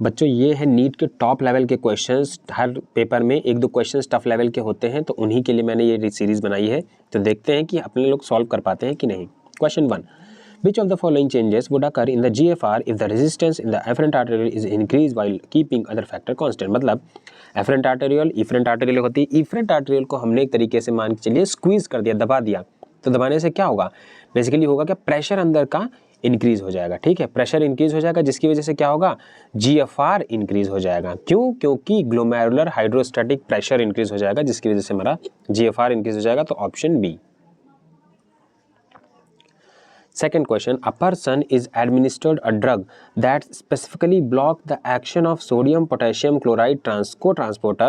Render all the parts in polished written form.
बच्चों ये है नीट के टॉप लेवल के क्वेश्चंस, हर पेपर में एक दो क्वेश्चंस टफ लेवल के होते हैं, तो उन्हीं के लिए मैंने ये सीरीज बनाई है। तो देखते हैं कि अपने लोग सॉल्व कर पाते हैं कि नहीं। Question 1, which of the following changes would occur in the GFR if the resistance in the afferent arteriole is increased while keeping other factor constant। मतलब afferent arteriole, efferent arteriole होती है, efferent arteriole को हमने एक तरीके से मान के चलिए स्क्वीज कर दिया, दबा दिया, तो दबाने से क्या होगा, बेसिकली होगा क्या, प्रेशर अंदर का इंक्रीज हो जाएगा। ठीक है, प्रेशर इंक्रीज हो जाएगा, जिसकी वजह से क्या होगा, GFR इंक्रीज हो जाएगा। क्यों? क्योंकि ग्लोमेरुलर हाइड्रोस्टैटिक प्रेशर इंक्रीज हो जाएगा, जिसकी वजह से हमारा GFR इंक्रीज हो जाएगा। तो option B. Second question, a person is administered a drug that specifically block the action of sodium potassium chloride co-transporter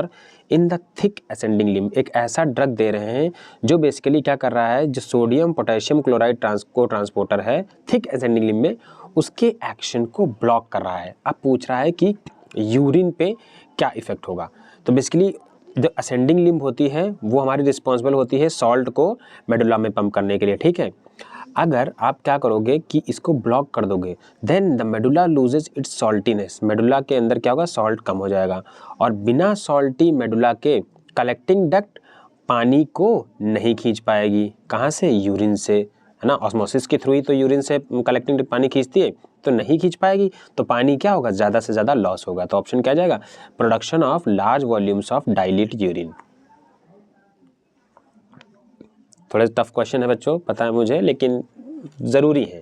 in the thick ascending limb। एक ऐसा ड्रग दे रहे हैं जो बेसिकली क्या कर रहा है, जो सोडियम पोटेशियम क्लोराइड को-ट्रांसपोर्टर है थिक असेंडिंग लिम्ब में, उसके एक्शन को ब्लॉक कर रहा है। अब पूछ रहा है कि यूरिन पे क्या इफेक्ट होगा। तो बेसिकली जो असेंडिंग लिम्ब होती है वो हमारी रिस्पॉन्सिबल होती है सॉल्ट को मेडुला में पंप करने के लिए। ठीक है, अगर आप क्या करोगे कि इसको ब्लॉक कर दोगे, then the medulla loses its saltiness. Medulla के अंदर क्या होगा, सॉल्ट कम हो जाएगा, और बिना सॉल्टी मेडुला के कलेक्टिंग डक्ट पानी को नहीं खींच पाएगी। कहाँ से? यूरिन से, है ना। ऑस्मोसिस के थ्रू ही तो यूरिन से कलेक्टिंग डक्ट पानी खींचती है, तो नहीं खींच पाएगी, तो पानी क्या होगा, ज़्यादा से ज़्यादा लॉस होगा। तो ऑप्शन क्या जाएगा, production of large volumes of dilute urine. थोड़े टफ क्वेश्चन है बच्चों, पता है मुझे, लेकिन ज़रूरी है।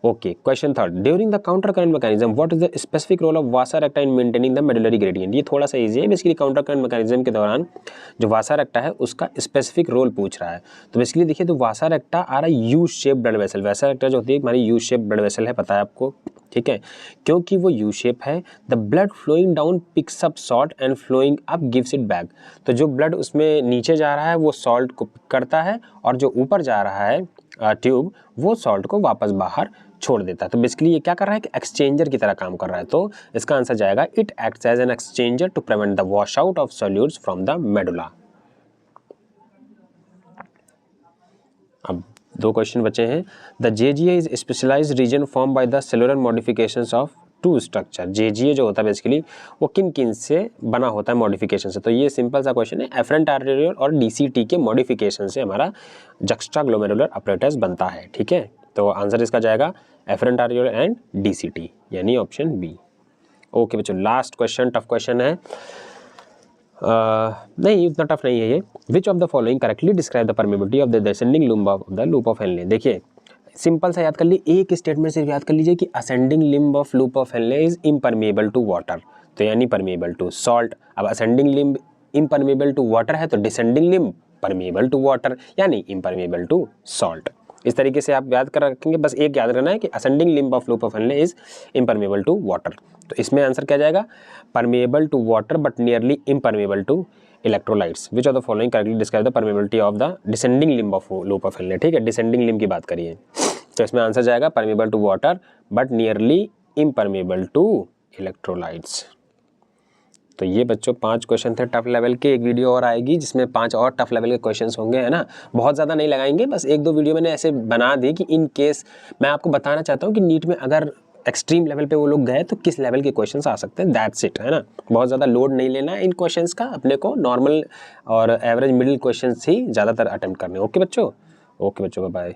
Okay, question third, during the counter current mechanism what is the specific role of vasa recta in maintaining the medullary gradient. ये थोड़ा सा इजी है। बेसिकली काउंटर करंट मैकेनिज्म के दौरान जो वासा रेक्टा है उसका स्पेसिफिक रोल पूछ रहा है। तो बेसिकली देखिए, तो वासा रेक्टा आ रहा है यू शेप ब्लड वेसल। वासा रेक्टा जो होती है हमारी यू शेप ब्लड वेसल है, पता है आपको। ठीक है, क्योंकि वो यू शेप है, the blood flowing down picks up salt and flowing up gives it back. तो जो ब्लड उसमें नीचे जा रहा है वो सॉल्ट को पिक करता है, और जो ऊपर जा रहा है ट्यूब, वो सॉल्ट को वापस बाहर छोड़ देता है। तो बेसिकली ये क्या कर रहा है कि एक्सचेंजर की तरह काम कर रहा है। तो इसका आंसर जाएगा, it acts as an exchanger to prevent the wash out of solutes from the medulla. अब दो क्वेश्चन बचे हैं। The JGA is specialised region form by the cellular modifications of two structure. JGA जो होता है basically वो किन किन से बना होता है, मॉडिफिकेशन से। तो ये सिंपल सा क्वेश्चन है, एफरेंट आर्टेरियल और डीसीटी के मॉडिफिकेशन से हमारा जक्स्ट्रा ग्लोमेरुलर अपरेटस बनता है। ठीक है, तो आंसर इसका जाएगा एफरेंट आर्टेरियल एंड डीसीटी, यानी ऑप्शन बी। ओके बच्चों, लास्ट क्वेश्चन टफ क्वेश्चन है। नहीं उतना टफ नहीं है ये। विच of the following correctly describe the permeability of the descending limb of the loop of Henley. देखिए सिंपल सा याद कर लीजिए, एक स्टेटमेंट सिर्फ याद कर लीजिए कि ascending limb of loop of Henle is impermeable to water, तो यानी परमेबल टू सॉल्ट। अब ascending limb impermeable to water है, तो descending limb permeable to water, यानी इम्परमेबल टू सॉल्ट। इस तरीके से आप याद कर रखेंगे। बस एक याद रखना है कि ascending limb of loop of Henle is impermeable to water. तो इसमें आंसर क्या जाएगा, permeable to water but nearly impermeable to electrolytes. Which of the following correctly describe the permeability of the descending limb of loop of Henle. ठीक है, descending limb की बात करिए, तो इसमें आंसर जाएगा permeable to water but nearly impermeable to electrolytes. तो ये बच्चों 5 क्वेश्चन थे टफ लेवल के। एक वीडियो और आएगी जिसमें 5 और टफ लेवल के क्वेश्चंस होंगे, है ना। बहुत ज़्यादा नहीं लगाएंगे, बस एक दो वीडियो मैंने ऐसे बना दी कि इन केस मैं आपको बताना चाहता हूँ कि नीट में अगर एक्सट्रीम लेवल पे वो लोग गए तो किस लेवल के क्वेश्चंस आ सकते हैं, दैट्स इट, है ना। बहुत ज़्यादा लोड नहीं लेना है इन क्वेश्चंस का, अपने को नॉर्मल और एवरेज मिडिल क्वेश्चंस ही ज़्यादातर अटेम्प्ट करने। ओके बच्चों, बाय।